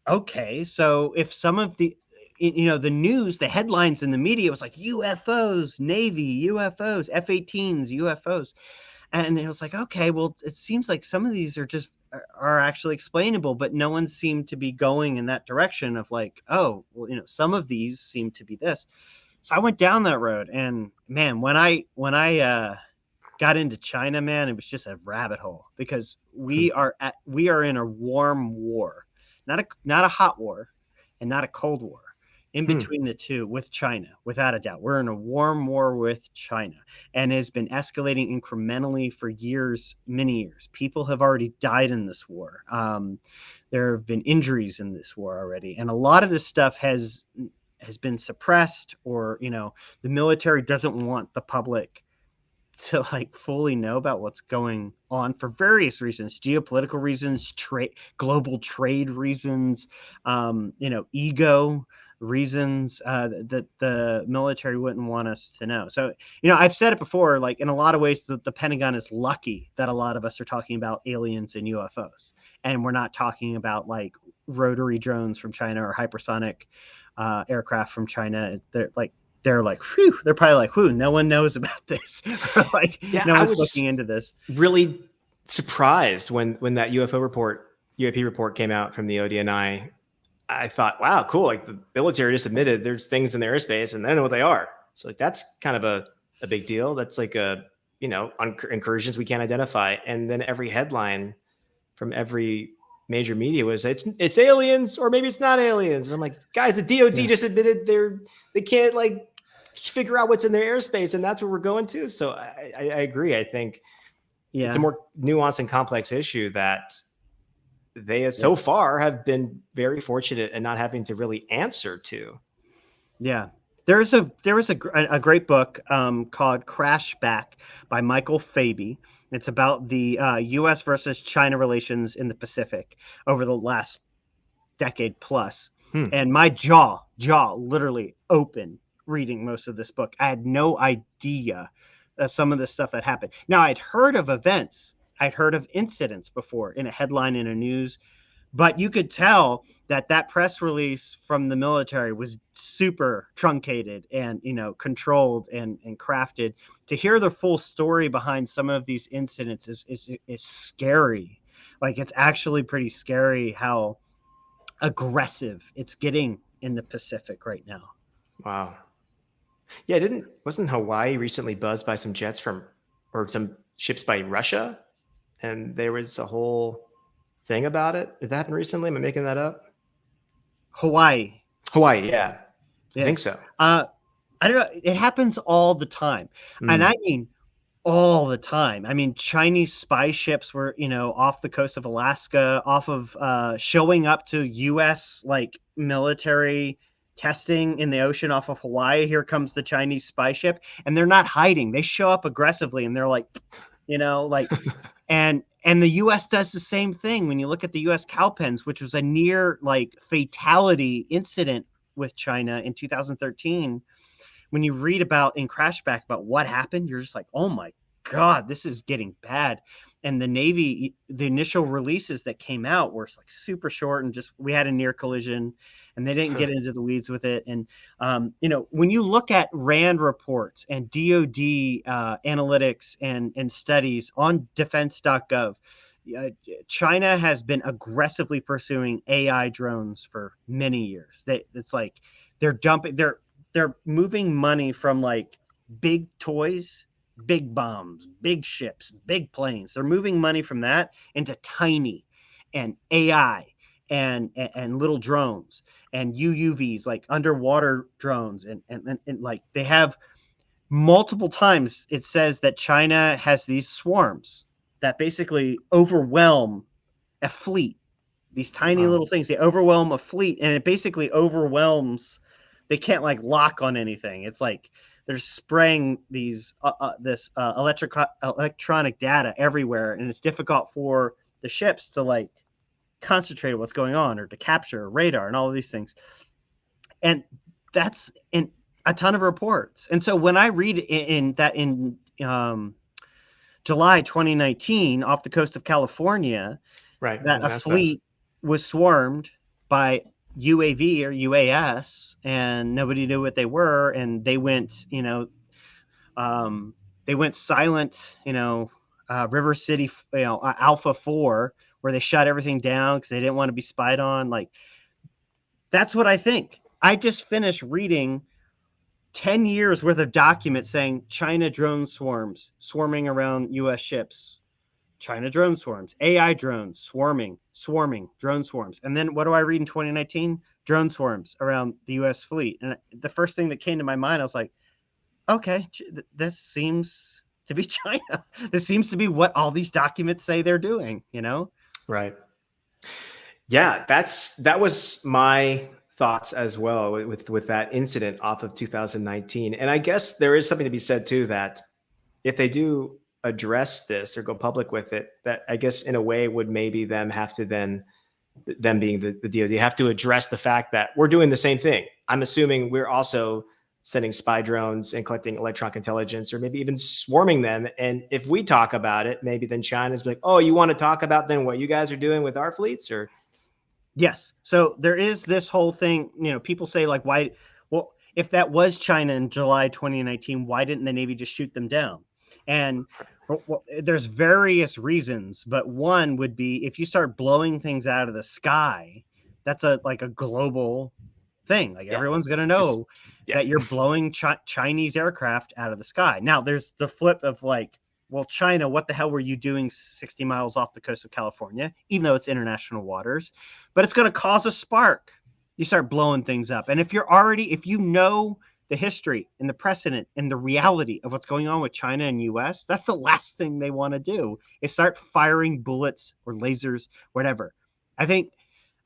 okay. So if some of the, the news, the headlines in the media was like UFOs, Navy, UFOs, F-18s, UFOs. And it was like, okay, well, it seems like some of these are actually explainable, but no one seemed to be going in that direction of like, oh, well, some of these seem to be this. So I went down that road, and man, when I got into China, man, it was just a rabbit hole because we are in a warm war, not a hot war, and not a cold war. In between the two with China, without a doubt. We're in a warm war with China, and has been escalating incrementally for years, many years. People have already died in this war. There have been injuries in this war already. And a lot of this stuff has been suppressed, or, the military doesn't want the public to fully know about what's going on for various reasons, geopolitical reasons, global trade reasons, ego reasons that the military wouldn't want us to know. So, I've said it before, in a lot of ways, the Pentagon is lucky that a lot of us are talking about aliens and UFOs. And we're not talking about rotary drones from China or hypersonic aircraft from China. They're whew, they're probably like, whew, no one knows about this. No one's looking into this. Really surprised when that UAP report came out from the ODNI. I thought, wow, cool. The military just admitted there's things in the airspace and they don't know what they are. So that's kind of a big deal. That's incursions we can't identify. And then every headline from every major media was it's aliens, or maybe it's not aliens. And I'm like, guys, the DOD just admitted they can't figure out what's in their airspace, and that's where we're going to. So I agree. I think it's a more nuanced and complex issue that they so far have been very fortunate in not having to really answer to. Yeah. There was a great book called Crashback by Michael Faby. It's about the U.S. versus China relations in the Pacific over the last decade plus. And my jaw literally opened reading most of this book. I had no idea some of the stuff that happened. Now, I'd heard of events. I'd heard of incidents before in a headline in a news, But you could tell that press release from the military was super truncated and, controlled and crafted. To hear the full story behind some of these incidents is scary. Like, it's actually pretty scary how aggressive it's getting in the Pacific right now. Wow. Yeah, wasn't Hawaii recently buzzed by some jets or some ships by Russia? And there was a whole thing about it. Did that happen recently? Am I making that up? Hawaii, yeah. yeah. I think so. I don't know. It happens all the time, and I mean all the time. I mean, Chinese spy ships were, off the coast of Alaska, off of showing up to U.S. like military testing in the ocean off of Hawaii. Here comes the Chinese spy ship, and they're not hiding. They show up aggressively, and they're like, and the U.S. does the same thing. When you look at the U.S. Cowpens, which was a near like fatality incident with China in 2013. When you read about in Crashback about what happened, you're just like, oh my God, this is getting bad. And the Navy, the initial releases that came out were like super short and just, we had a near collision and they didn't get into the weeds with it. And, when you look at RAND reports and DoD analytics and studies on defense.gov, China has been aggressively pursuing AI drones for many years. It's like they're moving money from like big toys, big bombs, big ships, big planes. They're moving money from that into tiny and AI and little drones and UUVs, like underwater drones. And like they have multiple times it says that China has these swarms that basically overwhelm a fleet. These tiny little things, they overwhelm a fleet, and it basically overwhelms. They can't like lock on anything. It's like they're spraying this electronic data everywhere, and it's difficult for the ships to like concentrate on what's going on or to capture radar and all of these things. And that's in a ton of reports. And so when I read in July 2019 off the coast of California, right, that a fleet was swarmed by UAV or UAS, and nobody knew what they were, and they went, they went silent, River City, Alpha 4, where they shut everything down because they didn't want to be spied on. Like, that's what I think. I just finished reading 10 years worth of documents saying China drone swarms swarming around U.S. ships. China drone swarms, AI drones swarming, drone swarms. And then what do I read in 2019? Drone swarms around the U.S. fleet. And the first thing that came to my mind, I was like, okay, this seems to be China. This seems to be what all these documents say they're doing, Right. Yeah, that was my thoughts as well with that incident off of 2019. And I guess there is something to be said too, that if they do address this or go public with it, that I guess in a way would maybe them being the DoD have to address the fact that we're doing the same thing. I'm assuming we're also sending spy drones and collecting electronic intelligence, or maybe even swarming them. And if we talk about it, maybe then China's like, oh, you want to talk about then what you guys are doing with our fleets? Or yes. So there is this whole thing, people say like, why? Well, if that was China in July 2019, why didn't the Navy just shoot them down? And there's various reasons, but one would be if you start blowing things out of the sky, that's a global thing. Like everyone's going to know that you're blowing Chinese aircraft out of the sky. Now there's the flip of like, well, China, what the hell were you doing 60 miles off the coast of California, even though it's international waters? But it's going to cause a spark. You start blowing things up. And if you know the history and the precedent and the reality of what's going on with China and US, that's the last thing they want to do is start firing bullets or lasers, whatever. I think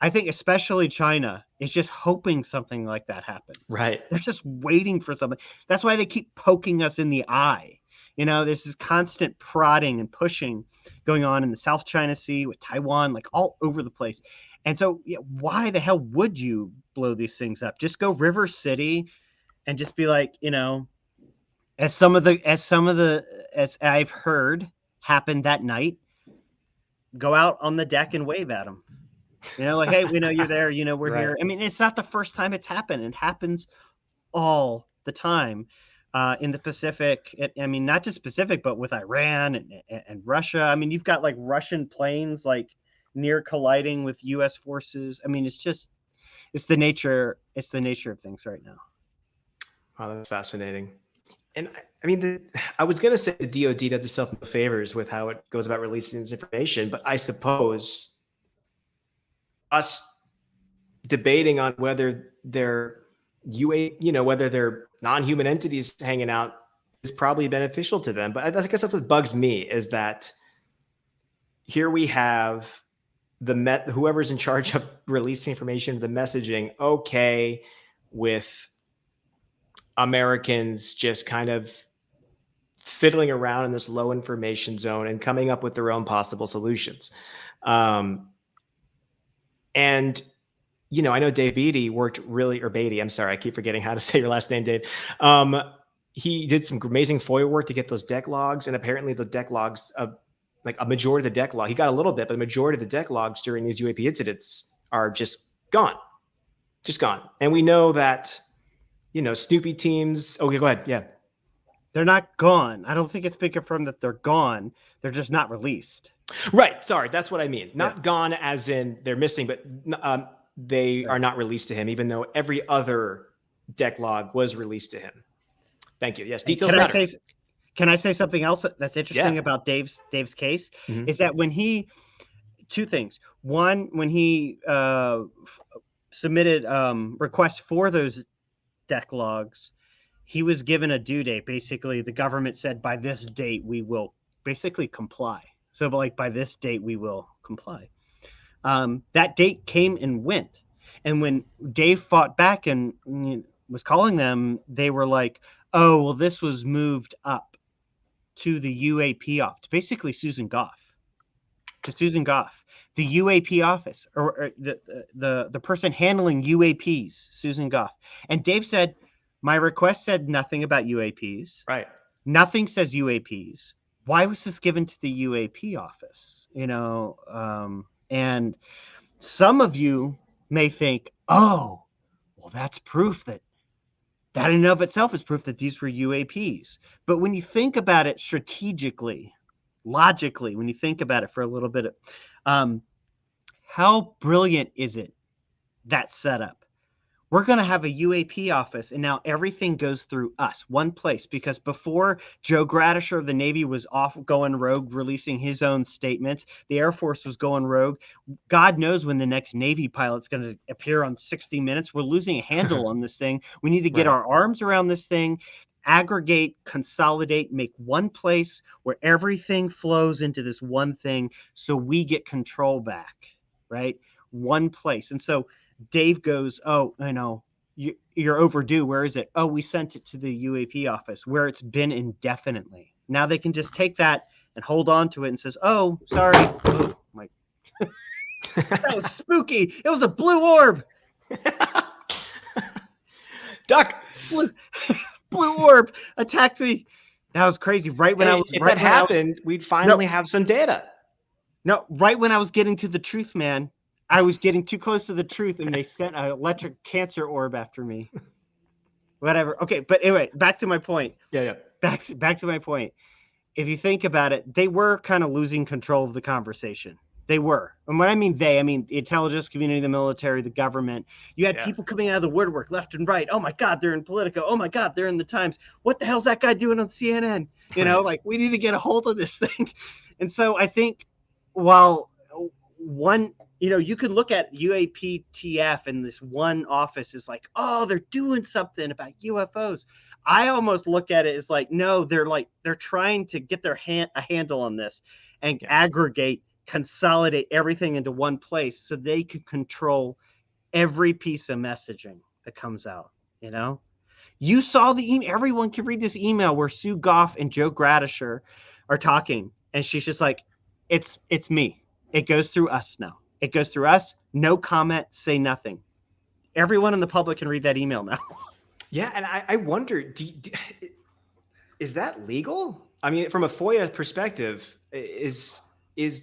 especially China is just hoping something like that happens. Right. They're just waiting for something. That's why they keep poking us in the eye. There's this constant prodding and pushing going on in the South China Sea with Taiwan, like all over the place. And so why the hell would you blow these things up? Just go River City and just be like, as I've heard happened that night, go out on the deck and wave at them. Like, hey, we know you're there. We're Right. here. I mean, it's not the first time it's happened. It happens all the time in the Pacific. I mean, not just Pacific, but with Iran and Russia. I mean, you've got like Russian planes like near colliding with U.S. forces. I mean, it's the nature of things right now. Oh, that's fascinating. And I mean, I was going to say the DoD does itself no favors with how it goes about releasing this information, but I suppose us debating on whether they're whether they're non-human entities hanging out is probably beneficial to them. But I guess that's what bugs me, is that here we have whoever's in charge of releasing information, the messaging, okay, with Americans just kind of fiddling around in this low information zone and coming up with their own possible solutions. And I know Dave Beatty Beatty, I'm sorry, I keep forgetting how to say your last name, Dave. He did some amazing FOIA work to get those deck logs, and apparently the deck logs, like a majority of the deck log, he got a little bit, but the majority of the deck logs during these UAP incidents are just gone. And we know that, Snoopy teams. Okay, go ahead. Yeah. They're not gone. I don't think it's been confirmed that they're gone. They're just not released. Right. Sorry. That's what I mean. Not gone as in they're missing, but they are not released to him, even though every other deck log was released to him. Thank you. Yes. Details matter. Can I say something else that's interesting about Dave's case? Mm-hmm. Is that when two things. One, when he submitted requests for those deck logs, he was given a due date. Basically, the government said by this date we will basically comply. So, like, by this date we will comply. That date came and went. And when Dave fought back and was calling them, they were like, oh, well, this was moved up to the UAP office, basically Susan Goff. The UAP office, or the person handling UAPs, Susan Goff. And Dave said, my request said nothing about UAPs. Right. Nothing says UAPs. Why was this given to the UAP office? And some of you may think, oh, well, that's proof that in and of itself is proof that these were UAPs. But when you think about it strategically, logically, when you think about it for a little bit, how brilliant is it, that setup? We're going to have a UAP office, and now everything goes through us, one place. Because before Joe Gradisher of the Navy was off going rogue, releasing his own statements, the Air Force was going rogue. God knows when the next Navy pilot's going to appear on 60 Minutes. We're losing a handle on this thing. We need to get our arms around this thing, aggregate, consolidate, make one place where everything flows into this one thing so we get control back, right? One place. And so Dave goes, oh, you're overdue. Where is it? Oh, we sent it to the UAP office where it's been indefinitely. Now they can just take that and hold on to it and says, oh, sorry. Oh, that was spooky. It was a blue orb. Duck. Blue orb attacked me. That was crazy. Right when we'd finally have some data. No, right when I was getting to the truth, man. I was getting too close to the truth, and they sent an electric cancer orb after me. Whatever. Okay, but anyway, back to my point. Yeah. Back to my point. If you think about it, they were kind of losing control of the conversation. They were. And when I mean the intelligence community, the military, the government. You had people coming out of the woodwork left and right. Oh, my God, they're in Politico. Oh, my God, they're in the Times. What the hell's that guy doing on CNN? Like, we need to get a hold of this thing. And so I think while one – you could look at UAPTF and this one office is like, oh, they're doing something about UFOs. I almost look at it as like, no, they're trying to get a handle on this and aggregate, consolidate everything into one place so they can control every piece of messaging that comes out. You saw the email. Everyone can read this email where Sue Goff and Joe Gradisher are talking, and she's just like, it's me. It goes through us now. It goes through us. No comment. Say nothing. Everyone in the public can read that email now. Yeah, and I wonder, is that legal? I mean, from a FOIA perspective, is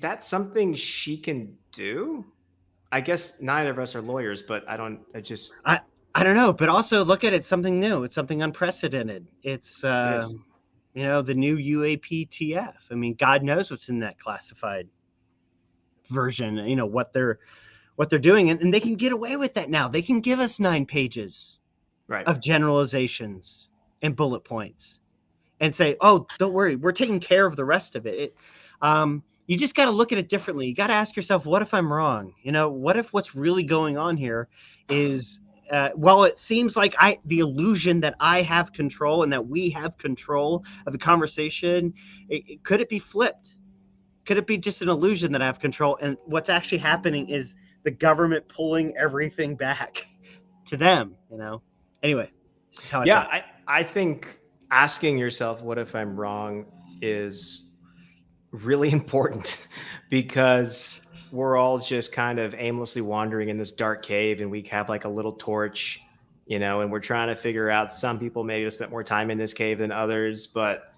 that something she can do? I guess neither of us are lawyers, but I don't know, but also look at it, something new. It's something unprecedented. It's it is. the new UAPTF. I mean, God knows what's in that classified version. What they're doing, and they can get away with that now. They can give us 9 pages Right. of generalizations and bullet points and say, "Oh, don't worry, we're taking care of the rest of it." You just got to look at it differently. You got to ask yourself, what if I'm wrong? What if what's really going on here is, well, it seems like the illusion that I have control and that we have control of the conversation, could it be flipped? Could it be just an illusion that I have control? And what's actually happening is the government pulling everything back to them, Anyway, this is how I think asking yourself, what if I'm wrong, is really important because we're all just kind of aimlessly wandering in this dark cave, and we have like a little torch, and we're trying to figure out, some people maybe have spent more time in this cave than others, but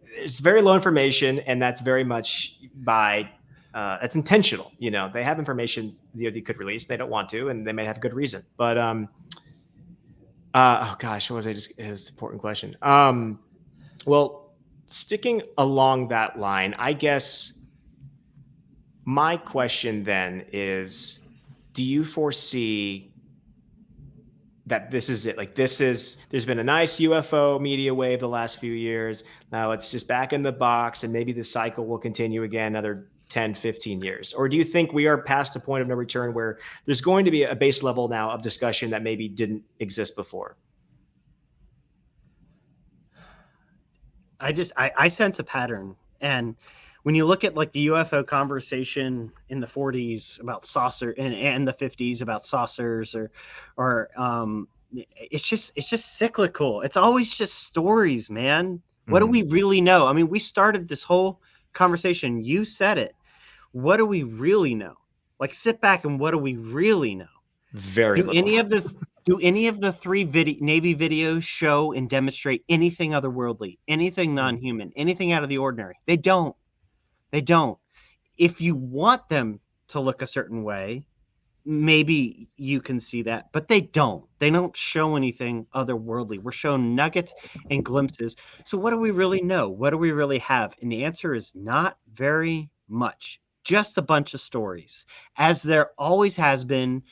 it's very low information, and that's very much that's intentional. They have information the DoD could release. They don't want to, and they may have good reason. But oh gosh, what was it was an important question. Well, sticking along that line, I guess my question then is, do you foresee that this is it? Like, there's been a nice UFO media wave the last few years. Now it's just back in the box, and maybe the cycle will continue again another 10, 15 years? Or do you think we are past the point of no return where there's going to be a base level now of discussion that maybe didn't exist before? I sense a pattern. And when you look at like the UFO conversation in the 40s about saucer and the 50s about saucers, or it's just cyclical. It's always just stories, man. What do we really know? I mean, we started this whole conversation. You said it. What do we really know? Like, sit back and what do we really know? Very little. Do any of the 3 Navy videos show and demonstrate anything otherworldly, anything non-human, anything out of the ordinary? They don't. If you want them to look a certain way, maybe you can see that, but they don't. They don't show anything otherworldly. We're shown nuggets and glimpses. So what do we really know? What do we really have? And the answer is not very much. Just a bunch of stories, as there always has been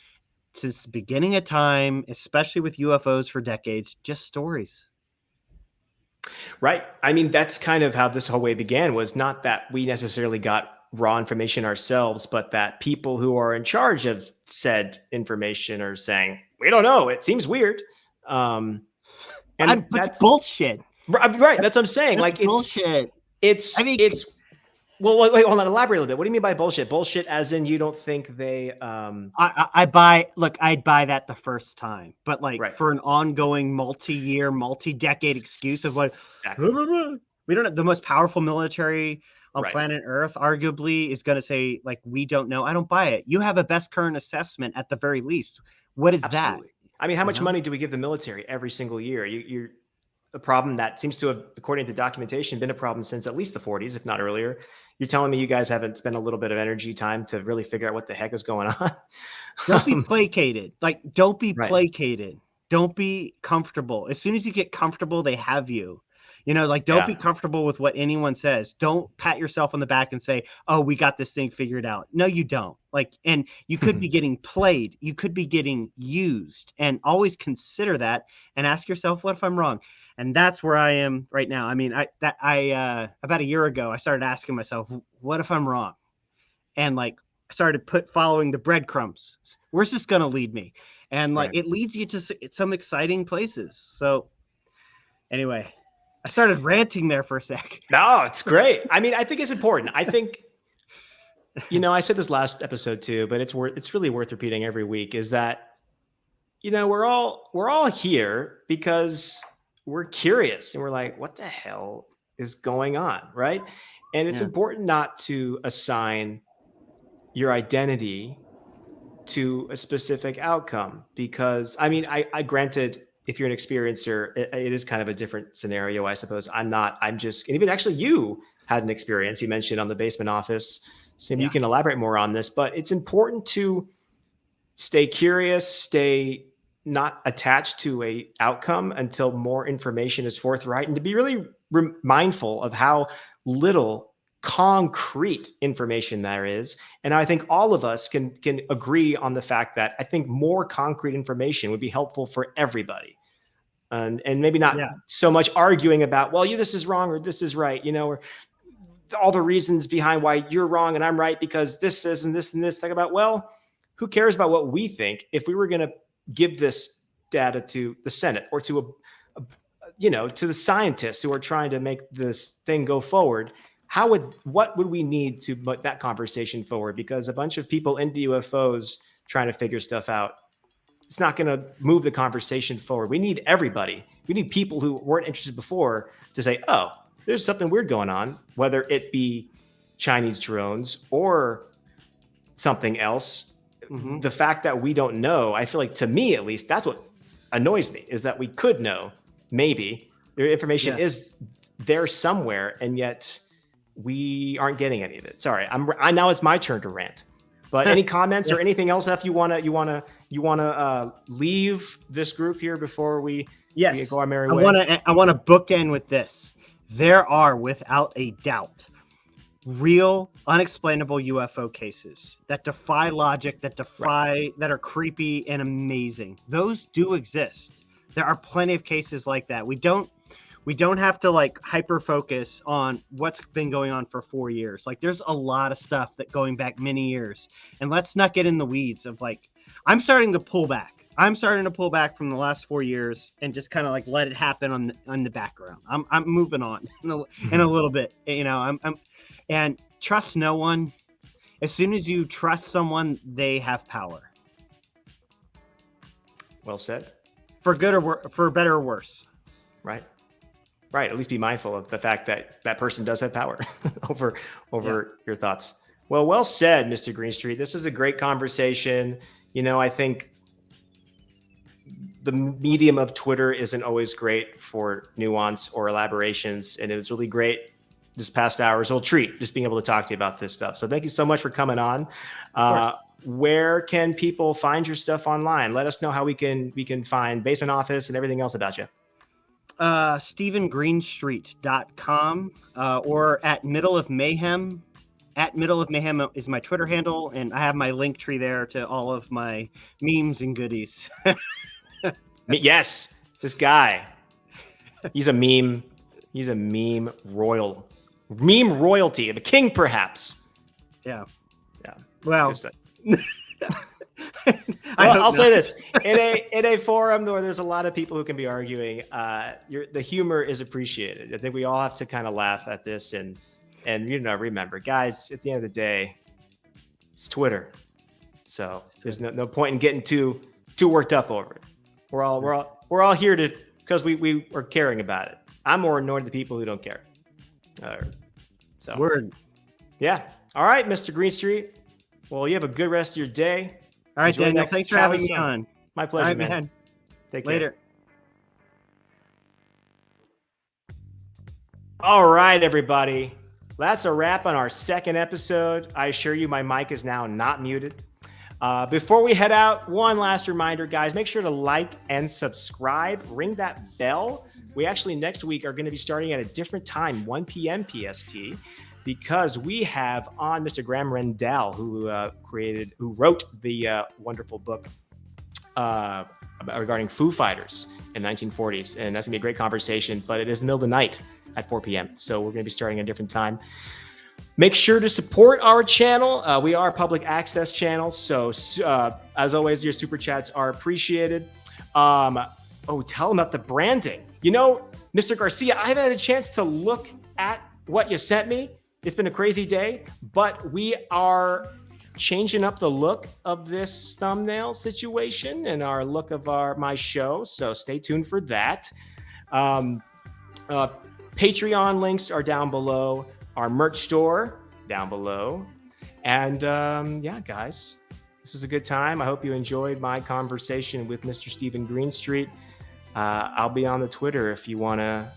since the beginning of time, especially with UFOs for decades. Just stories. Right. I mean, that's kind of how this whole way began, was not that we necessarily got raw information ourselves, but that people who are in charge of said information are saying, we don't know, it seems weird. And that's bullshit. Right. That's what I'm saying. Like, it's bullshit. Well, wait, hold on. Elaborate a little bit. What do you mean by bullshit? Bullshit as in you don't think they... I'd buy that the first time. But for an ongoing multi-year, multi-decade excuse of like, exactly. We don't know, the most powerful military on planet Earth arguably is going to say, like, we don't know. I don't buy it. You have a best current assessment at the very least. What is that? I mean, how much money do we give the military every single year? You're a problem that seems to have, according to documentation, been a problem since at least the 40s, if not earlier. You're telling me you guys haven't spent a little bit of energy time to really figure out what the heck is going on? Don't be placated. Don't be placated. Don't be comfortable. As soon as you get comfortable, they have you. Don't be comfortable with what anyone says. Don't pat yourself on the back and say, oh, we got this thing figured out. No, you don't. And you could be getting played. You could be getting used. And always consider that and ask yourself, what if I'm wrong? And that's where I am right now. I mean, about a year ago, I started asking myself, what if I'm wrong? And I started following the breadcrumbs. Where's this going to lead me? And it leads you to some exciting places. So anyway, I started ranting there for a sec. No, it's great. I mean, I think it's important. I think, I said this last episode too, but it's really worth repeating every week, is that, we're all here because we're curious and we're like, what the hell is going on? Right. And it's important not to assign your identity to a specific outcome, because I mean, I granted, if you're an experiencer, it is kind of a different scenario, I suppose. I'm not. I'm just, and even actually you had an experience you mentioned on the basement office. So maybe you can elaborate more on this, but it's important to stay curious, stay not attached to a outcome until more information is forthright, and to be really mindful of how little concrete information there is. And I think all of us can agree on the fact that I think more concrete information would be helpful for everybody. And maybe not so much arguing about, well, this is wrong or this is right, or all the reasons behind why you're wrong and I'm right because this is and this and this. Talk about, well, who cares about what we think? If we were going to give this data to the Senate or to to the scientists who are trying to make this thing go forward, what would we need to put that conversation forward? Because a bunch of people into UFOs trying to figure stuff out, it's not going to move the conversation forward. We need everybody. We need people who weren't interested before to say, oh, there's something weird going on, whether it be Chinese drones or something else. Mm-hmm. The fact that we don't know, I feel like, to me at least, that's what annoys me, is that we could know, maybe their information is there somewhere, and yet we aren't getting any of it. Sorry, I now it's my turn to rant. But any comments or anything else that you wanna leave this group here before we go our merry way? I want to bookend with this. There are, without a doubt, real unexplainable UFO cases that defy logic, that are creepy and amazing. Those do exist. There are plenty of cases like that. We don't have to like hyper focus on what's been going on for 4 years. Like, there's a lot of stuff that going back many years, and let's not get in the weeds of like, I'm starting to pull back from the last 4 years and just kind of like let it happen on the background. I'm moving on in a little bit, and trust no one. As soon as you trust someone, they have power. Well said. For good or for better or worse. Right. At least be mindful of the fact that that person does have power over your thoughts. Well said, Mr. Greenstreet. This is a great conversation. I think the medium of Twitter isn't always great for nuance or elaborations, and it was really great this past hour. It's a treat just being able to talk to you about this stuff. So thank you so much for coming on. Where can people find your stuff online? Let us know how we can find Basement Office and everything else about you. StephenGreenstreet.com or at Middle of Mayhem. At Middle of Mayhem is my Twitter handle, and I have my link tree there to all of my memes and goodies. Yes, this guy. He's a meme. He's a meme royalty, the king, perhaps. Yeah. Well, I'll say this: in a forum where there's a lot of people who can be arguing, the humor is appreciated. I think we all have to kind of laugh at this, and remember, guys, at the end of the day, it's Twitter, so there's no point in getting too worked up over it. We're all here because we are caring about it. I'm more annoyed at the people who don't care. Word. Yeah. All right, Mr. Greenstreet. Well, you have a good rest of your day. All right, Daniel. Thanks for having me on. My pleasure, man. Take care. Later. All right, everybody. That's a wrap on our second episode. I assure you my mic is now not muted. Before we head out, one last reminder, guys, make sure to like and subscribe. Ring that bell. We actually next week are going to be starting at a different time, 1 p.m. PST, because we have on Mr. Graham Rendell, who wrote the wonderful book regarding Foo Fighters in the 1940s. And that's going to be a great conversation, but it is the middle of the night at 4 p.m. So we're going to be starting at a different time. Make sure to support our channel. We are a public access channel. So as always, your super chats are appreciated. Tell them about the branding. Mr. Garcia, I haven't had a chance to look at what you sent me. It's been a crazy day, but we are changing up the look of this thumbnail situation and our look of my show. So stay tuned for that. Patreon links are down below. Our merch store down below. And guys, this is a good time. I hope you enjoyed my conversation with Mr. Stephen Greenstreet. I'll be on the Twitter if you want to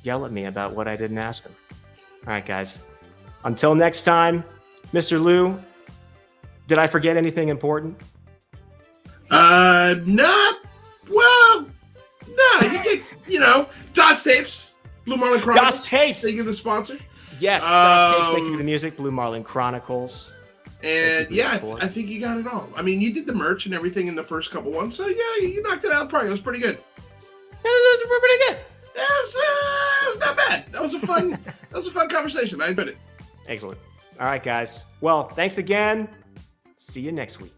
yell at me about what I didn't ask him. All right, guys. Until next time, Mr. Lou, did I forget anything important? No. Well, no. You get, DOS Tapes, Blue Marlin Chronicles. DOS Tapes. Thank you, the sponsor. Yes, DOS Tapes. Thank you for the music, Blue Marlin Chronicles. And yeah, I think you got it all. I mean, you did the merch and everything in the first couple ones, so yeah, you knocked it out of the park. It was pretty good. Yeah, that's pretty good. It was not bad. That was a fun conversation. I admit it. Excellent. All right, guys. Well, thanks again. See you next week.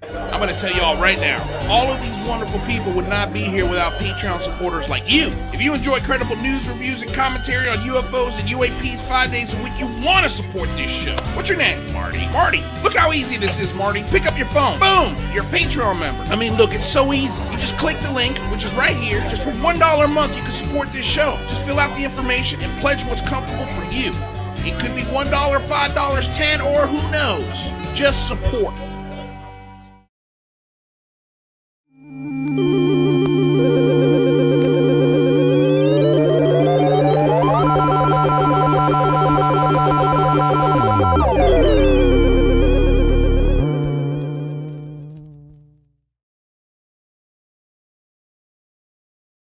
I'm going to tell you all right now, all of these wonderful people would not be here without Patreon supporters like you. If you enjoy credible news, reviews, and commentary on UFOs and UAPs 5 days a week, you want to support this show. What's your name? Marty. Marty, look how easy this is, Marty. Pick up your phone. Boom! You're a Patreon member. I mean, look, it's so easy. You just click the link, which is right here. Just for $1 a month, you can support this show. Just fill out the information and pledge what's comfortable for you. It could be $1, $5, $10, or who knows. Just support.